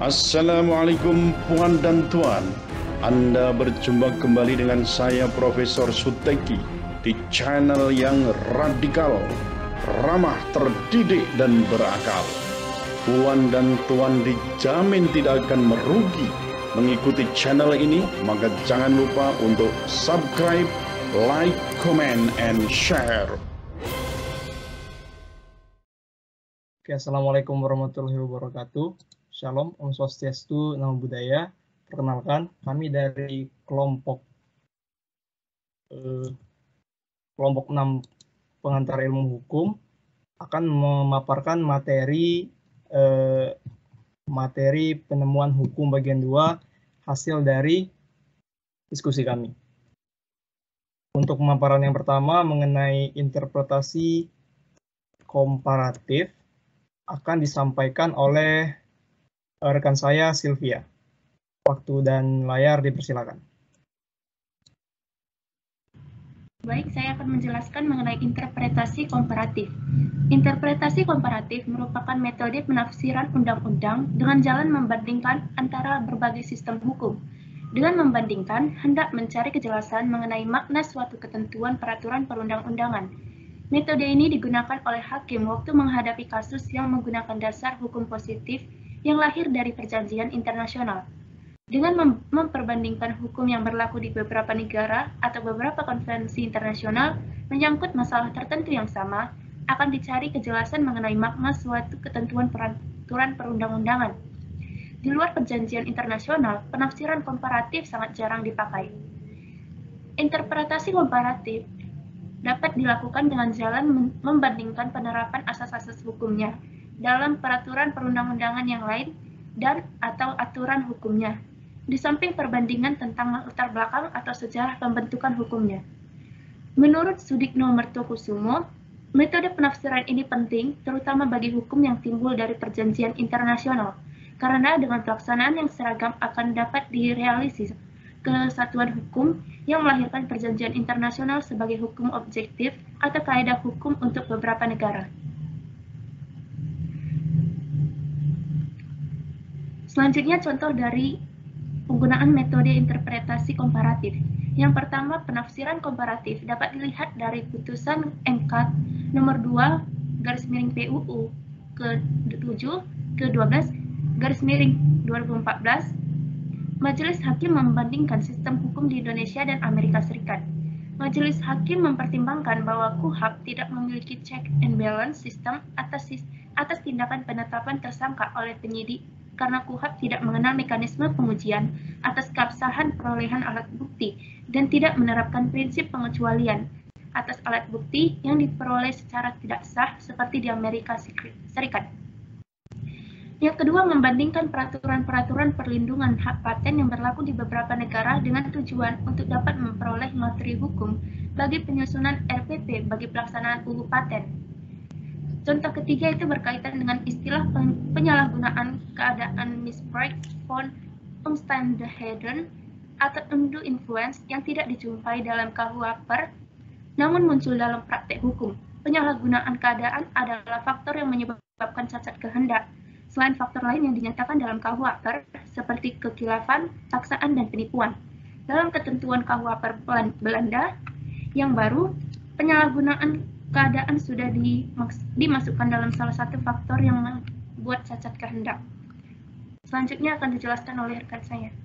Assalamualaikum Puan dan Tuan. Anda berjumpa kembali dengan saya Profesor Suteki di channel yang radikal, ramah, terdidik, dan berakal. Puan dan Tuan dijamin tidak akan merugi mengikuti channel ini, maka jangan lupa untuk subscribe, like, comment, and share. Oke, Assalamualaikum warahmatullahi wabarakatuh. Shalom, Om Swastiastu, Namo Buddhaya. Perkenalkan, kami dari kelompok 6 pengantar ilmu hukum akan memaparkan materi penemuan hukum bagian 2 hasil dari diskusi kami. Untuk pemaparan yang pertama mengenai interpretasi komparatif akan disampaikan oleh rekan saya Sylvia. Waktu dan layar dipersilakan. Baik, saya akan menjelaskan mengenai interpretasi komparatif. Interpretasi komparatif merupakan metode penafsiran undang-undang dengan jalan membandingkan antara berbagai sistem hukum. Dengan membandingkan, hendak mencari kejelasan mengenai makna suatu ketentuan peraturan perundang-undangan. Metode ini digunakan oleh hakim waktu menghadapi kasus yang menggunakan dasar hukum positif yang lahir dari perjanjian internasional. Dengan memperbandingkan hukum yang berlaku di beberapa negara atau beberapa konvensi internasional menyangkut masalah tertentu yang sama, akan dicari kejelasan mengenai makna suatu ketentuan peraturan perundang-undangan. Di luar perjanjian internasional, penafsiran komparatif sangat jarang dipakai. Interpretasi komparatif dapat dilakukan dengan jalan membandingkan penerapan asas-asas hukumnya dalam peraturan perundang-undangan yang lain dan atau aturan hukumnya, di samping perbandingan tentang latar belakang atau sejarah pembentukan hukumnya. Menurut Sudikno Mertokusumo, metode penafsiran ini penting terutama bagi hukum yang timbul dari perjanjian internasional, karena dengan pelaksanaan yang seragam akan dapat direalisasi kesatuan hukum yang melahirkan perjanjian internasional sebagai hukum objektif atau kaidah hukum untuk beberapa negara. Selanjutnya contoh dari penggunaan metode interpretasi komparatif. Yang pertama, penafsiran komparatif dapat dilihat dari putusan MK nomor 2/PUU ke-7 ke-12 2014. Majelis Hakim membandingkan sistem hukum di Indonesia dan Amerika Serikat. Majelis Hakim mempertimbangkan bahwa KUHP tidak memiliki check and balance system atas tindakan penetapan tersangka oleh penyidik karena KUHP tidak mengenal mekanisme pengujian atas keabsahan perolehan alat bukti dan tidak menerapkan prinsip pengecualian atas alat bukti yang diperoleh secara tidak sah seperti di Amerika Serikat. Yang kedua, membandingkan peraturan-peraturan perlindungan hak paten yang berlaku di beberapa negara dengan tujuan untuk dapat memperoleh materi hukum bagi penyusunan RPP bagi pelaksanaan UU paten. Contoh ketiga itu berkaitan dengan istilah penyalahgunaan keadaan misbruik von omstandigheden atau undue influence yang tidak dijumpai dalam KUHP namun muncul dalam praktek hukum. Penyalahgunaan keadaan adalah faktor yang menyebabkan cacat kehendak, selain faktor lain yang dinyatakan dalam KUHP seperti kekhilafan, paksaan, dan penipuan. Dalam ketentuan KUHP Belanda yang baru, penyalahgunaan keadaan sudah dimasukkan dalam salah satu faktor yang membuat cacat kehendak. Selanjutnya akan dijelaskan oleh rekan saya.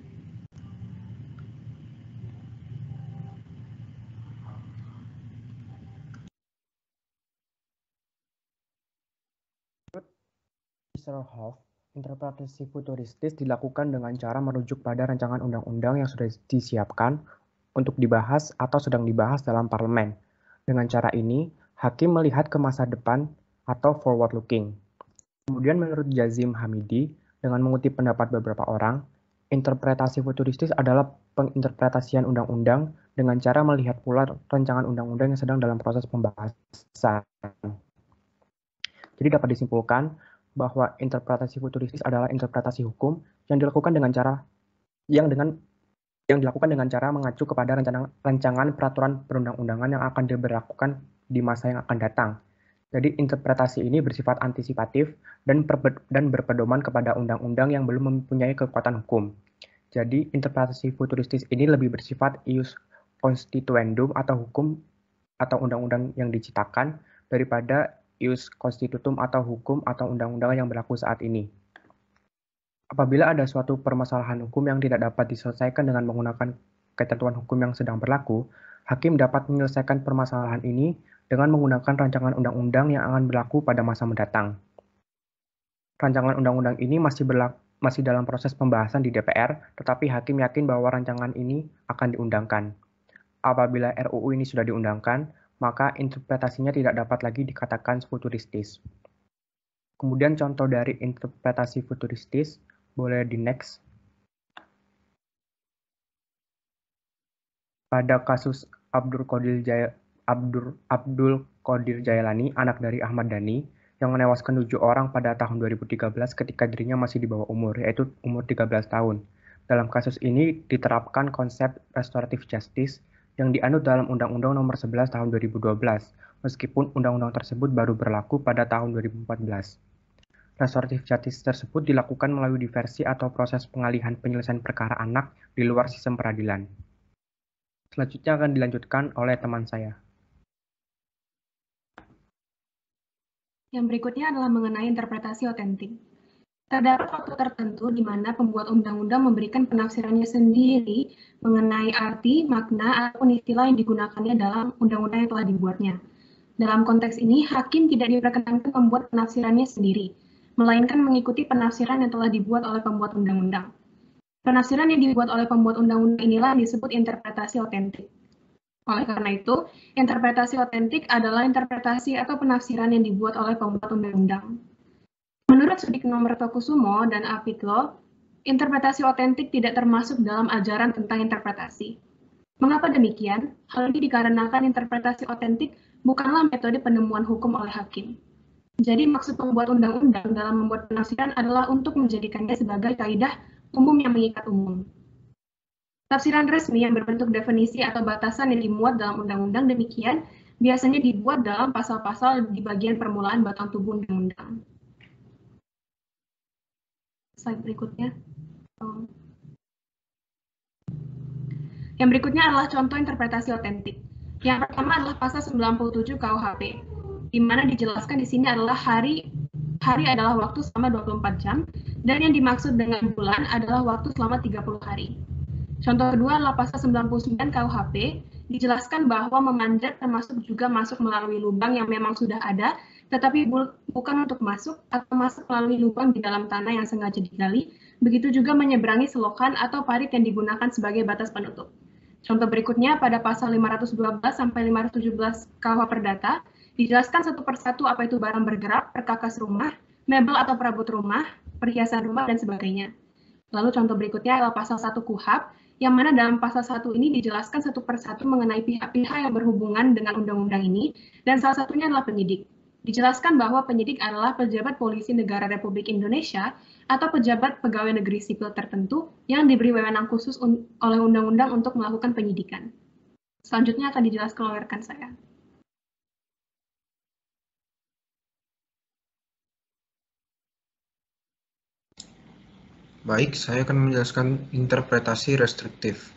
Easterhoff, interpretasi futuristis dilakukan dengan cara merujuk pada rancangan undang-undang yang sudah disiapkan untuk dibahas atau sedang dibahas dalam parlemen. Dengan cara ini, hakim melihat ke masa depan atau forward looking. Kemudian menurut Jazim Hamidi, dengan mengutip pendapat beberapa orang, interpretasi futuristis adalah penginterpretasian undang-undang dengan cara melihat pula rancangan undang-undang yang sedang dalam proses pembahasan. Jadi dapat disimpulkan bahwa interpretasi futuristis adalah interpretasi hukum yang dilakukan dengan cara mengacu kepada rancangan peraturan perundang-undangan yang akan diberlakukan di masa yang akan datang. Jadi interpretasi ini bersifat antisipatif dan berpedoman kepada undang-undang yang belum mempunyai kekuatan hukum. Jadi interpretasi futuristis ini lebih bersifat ius constituendum atau hukum atau undang-undang yang diciptakan daripada ius constitutum atau hukum atau undang-undang yang berlaku saat ini. Apabila ada suatu permasalahan hukum yang tidak dapat diselesaikan dengan menggunakan ketentuan hukum yang sedang berlaku, hakim dapat menyelesaikan permasalahan ini dengan menggunakan rancangan undang-undang yang akan berlaku pada masa mendatang. Rancangan undang-undang ini masih dalam proses pembahasan di DPR, tetapi hakim yakin bahwa rancangan ini akan diundangkan. Apabila RUU ini sudah diundangkan, maka interpretasinya tidak dapat lagi dikatakan futuristis. Kemudian contoh dari interpretasi futuristis, boleh di next. Pada kasus Abdul Qadir Jailani, anak dari Ahmad Dhani, yang menewaskan 7 orang pada tahun 2013 ketika dirinya masih di bawah umur, yaitu umur 13 tahun. Dalam kasus ini diterapkan konsep restoratif justice yang dianut dalam Undang-Undang Nomor 11 Tahun 2012, meskipun undang-undang tersebut baru berlaku pada tahun 2014. Restoratif justice tersebut dilakukan melalui diversi atau proses pengalihan penyelesaian perkara anak di luar sistem peradilan. Selanjutnya akan dilanjutkan oleh teman saya. Yang berikutnya adalah mengenai interpretasi otentik. Terdapat waktu tertentu di mana pembuat undang-undang memberikan penafsirannya sendiri mengenai arti, makna, ataupun istilah yang digunakannya dalam undang-undang yang telah dibuatnya. Dalam konteks ini, hakim tidak diperkenankan membuat penafsirannya sendiri, melainkan mengikuti penafsiran yang telah dibuat oleh pembuat undang-undang. Penafsiran yang dibuat oleh pembuat undang-undang inilah yang disebut interpretasi otentik. Oleh karena itu, interpretasi otentik adalah interpretasi atau penafsiran yang dibuat oleh pembuat undang-undang. Menurut Sudikno Mertokusumo dan Apitlo, interpretasi otentik tidak termasuk dalam ajaran tentang interpretasi. Mengapa demikian? Hal ini dikarenakan interpretasi otentik bukanlah metode penemuan hukum oleh hakim. Jadi maksud pembuat undang-undang dalam membuat penafsiran adalah untuk menjadikannya sebagai kaidah umum yang mengikat umum. Tafsiran resmi yang berbentuk definisi atau batasan yang dimuat dalam undang-undang demikian biasanya dibuat dalam pasal-pasal di bagian permulaan batang tubuh undang-undang. Slide berikutnya. Yang berikutnya adalah contoh interpretasi otentik. Yang pertama adalah pasal 97 KUHP, di mana dijelaskan di sini adalah hari adalah waktu selama 24 jam, dan yang dimaksud dengan bulan adalah waktu selama 30 hari. Contoh kedua adalah pasal 99 KUHP, dijelaskan bahwa memanjat termasuk juga masuk melalui lubang yang memang sudah ada, tetapi bukan untuk masuk atau masuk melalui lubang di dalam tanah yang sengaja digali, begitu juga menyeberangi selokan atau parit yang digunakan sebagai batas penutup. Contoh berikutnya pada pasal 512 sampai 517 KUH Perdata, dijelaskan satu persatu apa itu barang bergerak, perkakas rumah, mebel atau perabot rumah, perhiasan rumah, dan sebagainya. Lalu contoh berikutnya adalah pasal 1 KUHP, yang mana dalam pasal 1 ini dijelaskan satu persatu mengenai pihak-pihak yang berhubungan dengan undang-undang ini, dan salah satunya adalah penyidik. Dijelaskan bahwa penyidik adalah pejabat polisi negara Republik Indonesia atau pejabat pegawai negeri sipil tertentu yang diberi wewenang khusus oleh undang-undang untuk melakukan penyidikan. Selanjutnya akan dijelaskan oleh rekan saya. Baik, saya akan menjelaskan interpretasi restriktif.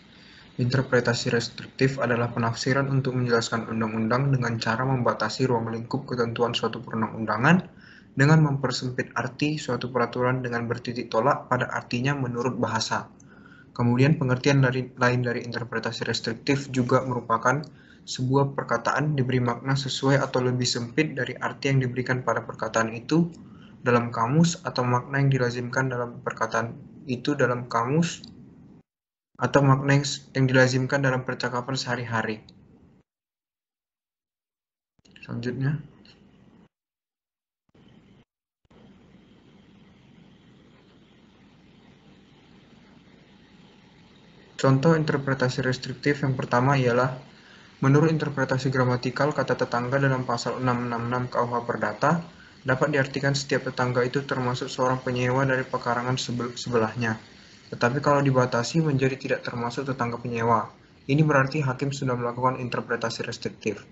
Interpretasi restriktif adalah penafsiran untuk menjelaskan undang-undang dengan cara membatasi ruang lingkup ketentuan suatu perundang-undangan dengan mempersempit arti suatu peraturan dengan bertitik tolak pada artinya menurut bahasa. Kemudian pengertian lain dari interpretasi restriktif juga merupakan sebuah perkataan diberi makna sesuai atau lebih sempit dari arti yang diberikan pada perkataan itu dalam kamus, atau makna yang dilazimkan dalam perkataan itu dalam kamus, atau makna yang dilazimkan dalam percakapan sehari-hari. Selanjutnya. Contoh interpretasi restriktif yang pertama ialah, menurut interpretasi gramatikal, kata tetangga dalam pasal 666 KUH Perdata dapat diartikan setiap tetangga itu termasuk seorang penyewa dari pekarangan sebelahnya. Tetapi kalau dibatasi menjadi tidak termasuk tetangga penyewa. Ini berarti hakim sudah melakukan interpretasi restriktif.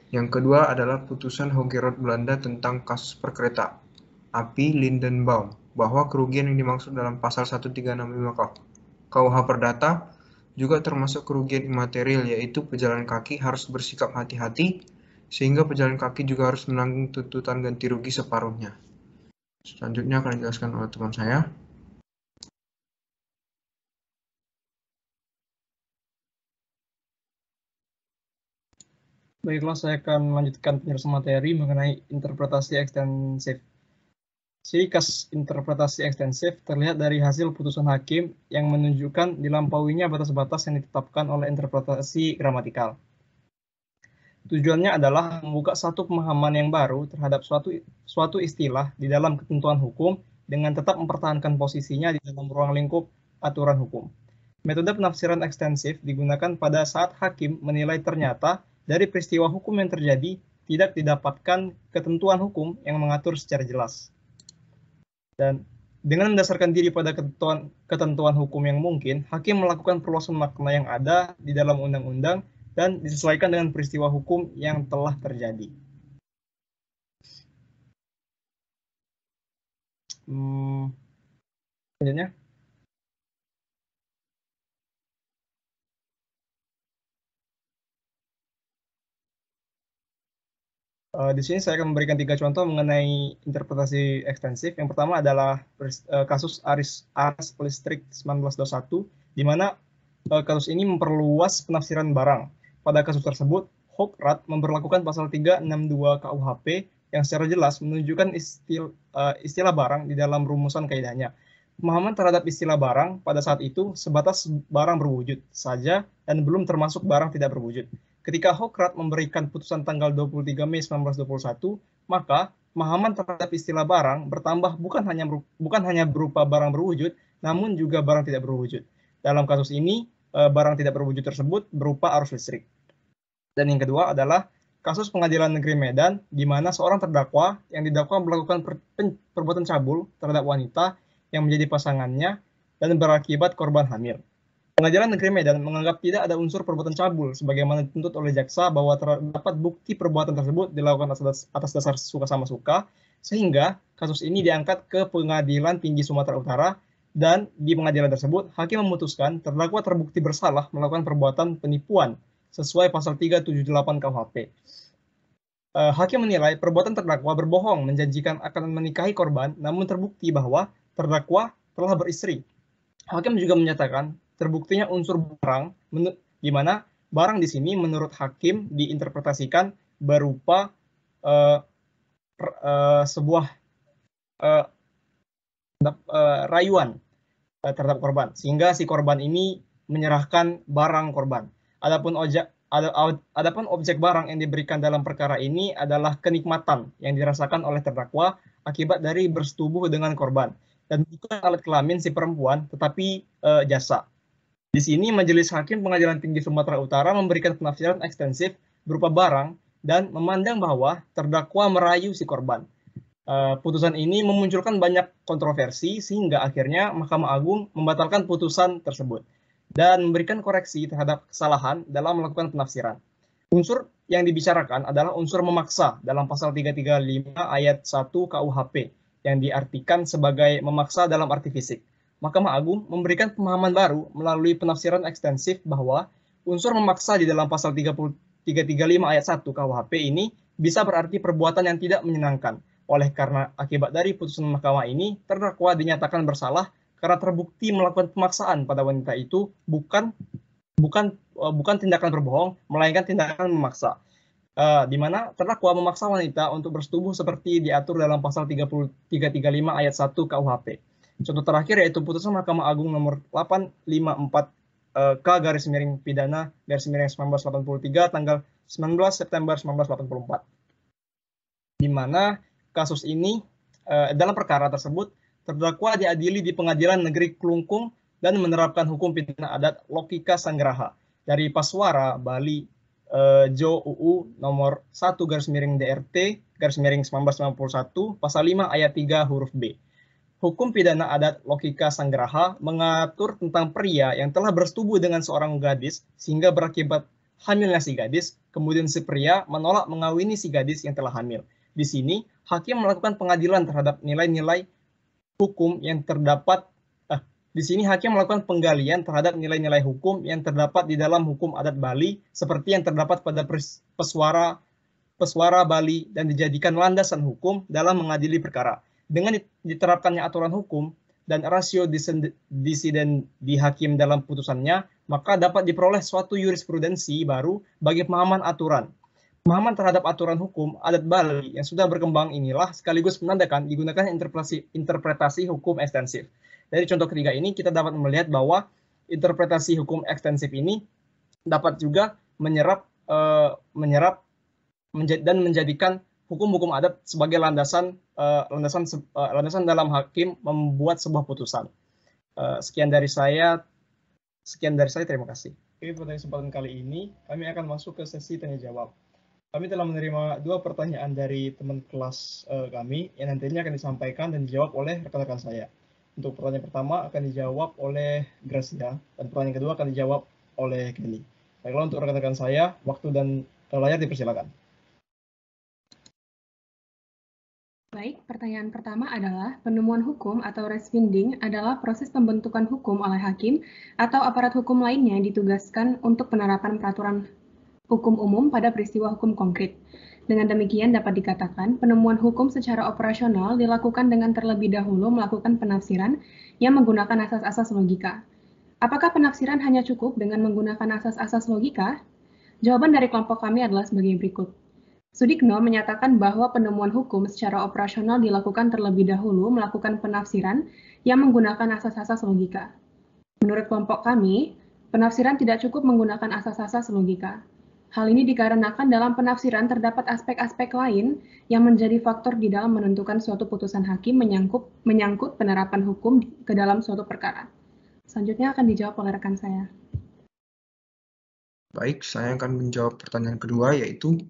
Yang kedua adalah putusan Hogerot Belanda tentang kasus perkereta api Lindenbaum, bahwa kerugian yang dimaksud dalam pasal 1365 KUH Perdata juga termasuk kerugian imaterial, yaitu pejalan kaki harus bersikap hati-hati, sehingga pejalan kaki juga harus menanggung tuntutan ganti rugi separuhnya. Selanjutnya akan dijelaskan oleh teman saya. Baiklah, saya akan melanjutkan penjelasan materi mengenai interpretasi ekstensif. Jadi, kasus interpretasi ekstensif terlihat dari hasil putusan hakim yang menunjukkan dilampauinya batas-batas yang ditetapkan oleh interpretasi gramatikal. Tujuannya adalah membuka satu pemahaman yang baru terhadap suatu istilah di dalam ketentuan hukum dengan tetap mempertahankan posisinya di dalam ruang lingkup aturan hukum. Metode penafsiran ekstensif digunakan pada saat hakim menilai ternyata dari peristiwa hukum yang terjadi tidak didapatkan ketentuan hukum yang mengatur secara jelas. Dan dengan mendasarkan diri pada ketentuan hukum yang mungkin, hakim melakukan perluasan makna yang ada di dalam undang-undang dan disesuaikan dengan peristiwa hukum yang telah terjadi. Selanjutnya. Di sini saya akan memberikan 3 contoh mengenai interpretasi ekstensif. Yang pertama adalah kasus Ares Listrik 1921, di mana kasus ini memperluas penafsiran barang. Pada kasus tersebut, Hokrath memberlakukan pasal 362 KUHP yang secara jelas menunjukkan istilah barang di dalam rumusan kaidahnya. Pemahaman terhadap istilah barang pada saat itu sebatas barang berwujud saja dan belum termasuk barang tidak berwujud. Ketika Hokrath memberikan putusan tanggal 23 Mei 1921, maka pemahaman terhadap istilah barang bertambah bukan hanya berupa barang berwujud, namun juga barang tidak berwujud. Dalam kasus ini, barang tidak berwujud tersebut berupa arus listrik. Dan yang kedua adalah kasus Pengadilan Negeri Medan, di mana seorang terdakwa yang didakwa melakukan perbuatan cabul terhadap wanita yang menjadi pasangannya dan berakibat korban hamil. Pengadilan Negeri Medan menganggap tidak ada unsur perbuatan cabul sebagaimana dituntut oleh jaksa bahwa terdapat bukti perbuatan tersebut dilakukan atas dasar suka sama suka, sehingga kasus ini diangkat ke Pengadilan Tinggi Sumatera Utara, dan di pengadilan tersebut hakim memutuskan terdakwa terbukti bersalah melakukan perbuatan penipuan sesuai pasal 378 KUHP. Hakim menilai perbuatan terdakwa berbohong menjanjikan akan menikahi korban, namun terbukti bahwa terdakwa telah beristri. Hakim juga menyatakan terbuktinya unsur barang, di mana barang di sini menurut hakim diinterpretasikan berupa sebuah rayuan terhadap korban, sehingga si korban ini menyerahkan barang korban. Adapun objek barang yang diberikan dalam perkara ini adalah kenikmatan yang dirasakan oleh terdakwa akibat dari bersetubuh dengan korban, dan bukan alat kelamin si perempuan, tetapi jasa. Di sini Majelis Hakim Pengadilan Tinggi Sumatera Utara memberikan penafsiran ekstensif berupa barang dan memandang bahwa terdakwa merayu si korban. Putusan ini memunculkan banyak kontroversi sehingga akhirnya Mahkamah Agung membatalkan putusan tersebut dan memberikan koreksi terhadap kesalahan dalam melakukan penafsiran. Unsur yang dibicarakan adalah unsur memaksa dalam pasal 335 ayat 1 KUHP yang diartikan sebagai memaksa dalam arti fisik. Mahkamah Agung memberikan pemahaman baru melalui penafsiran ekstensif bahwa unsur memaksa di dalam pasal 335 ayat 1 KUHP ini bisa berarti perbuatan yang tidak menyenangkan. Oleh karena akibat dari putusan mahkamah ini, terdakwa dinyatakan bersalah karena terbukti melakukan pemaksaan pada wanita itu bukan tindakan berbohong, melainkan tindakan memaksa. Di mana terdakwa memaksa wanita untuk bersetubuh seperti diatur dalam pasal 335 ayat 1 KUHP. Contoh terakhir yaitu putusan Mahkamah Agung nomor 854 K/Pidana/1983 tanggal 19 September 1984. Di mana kasus ini dalam perkara tersebut terdakwa diadili di Pengadilan Negeri Klungkung dan menerapkan hukum pidana adat Lokika Sanggraha dari Paswara, Bali, Jo UU nomor 1/DRT/1991 pasal 5 ayat 3 huruf B. Hukum pidana adat Lokika Sanggraha mengatur tentang pria yang telah bersetubuh dengan seorang gadis sehingga berakibat hamilnya si gadis, kemudian si pria menolak mengawini si gadis yang telah hamil. Di sini, hakim melakukan pengadilan terhadap nilai-nilai hukum yang terdapat di sini hakim melakukan penggalian terhadap nilai-nilai hukum yang terdapat di dalam hukum adat Bali seperti yang terdapat pada Peswara Bali dan dijadikan landasan hukum dalam mengadili perkara. Dengan diterapkannya aturan hukum dan rasio disiden di hakim dalam putusannya, maka dapat diperoleh suatu jurisprudensi baru bagi pemahaman aturan. Pemahaman terhadap aturan hukum adat Bali yang sudah berkembang inilah sekaligus menandakan digunakan interpretasi hukum ekstensif. Dari contoh ketiga ini kita dapat melihat bahwa interpretasi hukum ekstensif ini dapat juga menyerap dan menjadikan hukum-hukum adat sebagai landasan dalam hakim membuat sebuah putusan. Sekian dari saya. Terima kasih. Oke, pada kesempatan kali ini kami akan masuk ke sesi tanya jawab. Kami telah menerima 2 pertanyaan dari teman kelas kami yang nantinya akan disampaikan dan dijawab oleh rekan-rekan saya. Untuk pertanyaan pertama akan dijawab oleh Gracia dan pertanyaan kedua akan dijawab oleh Kelly. Baiklah, untuk rekan-rekan saya, waktu dan layar dipersilakan. Baik, pertanyaan pertama adalah penemuan hukum atau resfinding adalah proses pembentukan hukum oleh hakim atau aparat hukum lainnya yang ditugaskan untuk penerapan peraturan hukum umum pada peristiwa hukum konkret. Dengan demikian dapat dikatakan penemuan hukum secara operasional dilakukan dengan terlebih dahulu melakukan penafsiran yang menggunakan asas-asas logika. Apakah penafsiran hanya cukup dengan menggunakan asas-asas logika? Jawaban dari kelompok kami adalah sebagai berikut. Sudikno menyatakan bahwa penemuan hukum secara operasional dilakukan terlebih dahulu melakukan penafsiran yang menggunakan asas-asas logika. Menurut kelompok kami, penafsiran tidak cukup menggunakan asas-asas logika. Hal ini dikarenakan dalam penafsiran terdapat aspek-aspek lain yang menjadi faktor di dalam menentukan suatu putusan hakim menyangkut penerapan hukum ke dalam suatu perkara. Selanjutnya akan dijawab oleh rekan saya. Baik, saya akan menjawab pertanyaan kedua, yaitu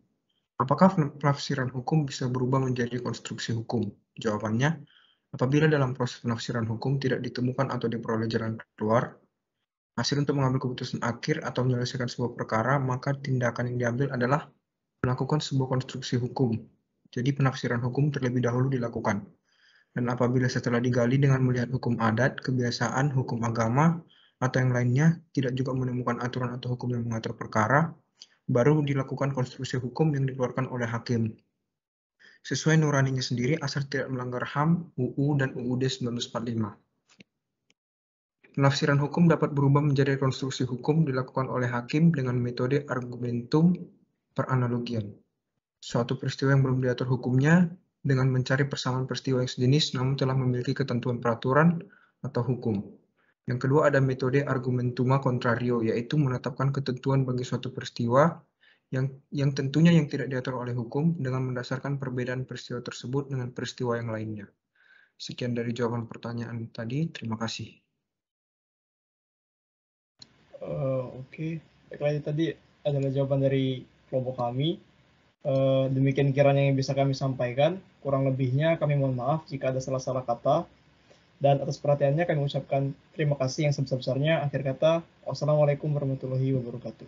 apakah penafsiran hukum bisa berubah menjadi konstruksi hukum? Jawabannya, apabila dalam proses penafsiran hukum tidak ditemukan atau diperoleh jalan keluar, hasil untuk mengambil keputusan akhir atau menyelesaikan sebuah perkara, maka tindakan yang diambil adalah melakukan sebuah konstruksi hukum. Jadi penafsiran hukum terlebih dahulu dilakukan. Dan apabila setelah digali dengan melihat hukum adat, kebiasaan, hukum agama, atau yang lainnya, tidak juga menemukan aturan atau hukum yang mengatur perkara, baru dilakukan konstruksi hukum yang dikeluarkan oleh hakim. Sesuai nuraninya sendiri, asal tidak melanggar HAM, UU, dan UUD 1945. Penafsiran hukum dapat berubah menjadi konstruksi hukum dilakukan oleh hakim dengan metode argumentum per analogian. Suatu peristiwa yang belum diatur hukumnya dengan mencari persamaan peristiwa yang sejenis namun telah memiliki ketentuan peraturan atau hukum. Yang kedua ada metode argumentuma contrario, yaitu menetapkan ketentuan bagi suatu peristiwa yang tentunya yang tidak diatur oleh hukum dengan mendasarkan perbedaan peristiwa tersebut dengan peristiwa yang lainnya. Sekian dari jawaban pertanyaan tadi. Terima kasih. Oke. Baiklah, tadi adalah jawaban dari kelompok kami. Demikian kiranya yang bisa kami sampaikan. Kurang lebihnya kami mohon maaf jika ada salah-salah kata. Dan atas perhatiannya kami ucapkan terima kasih yang sebesar-besarnya. Akhir kata, wassalamualaikum warahmatullahi wabarakatuh.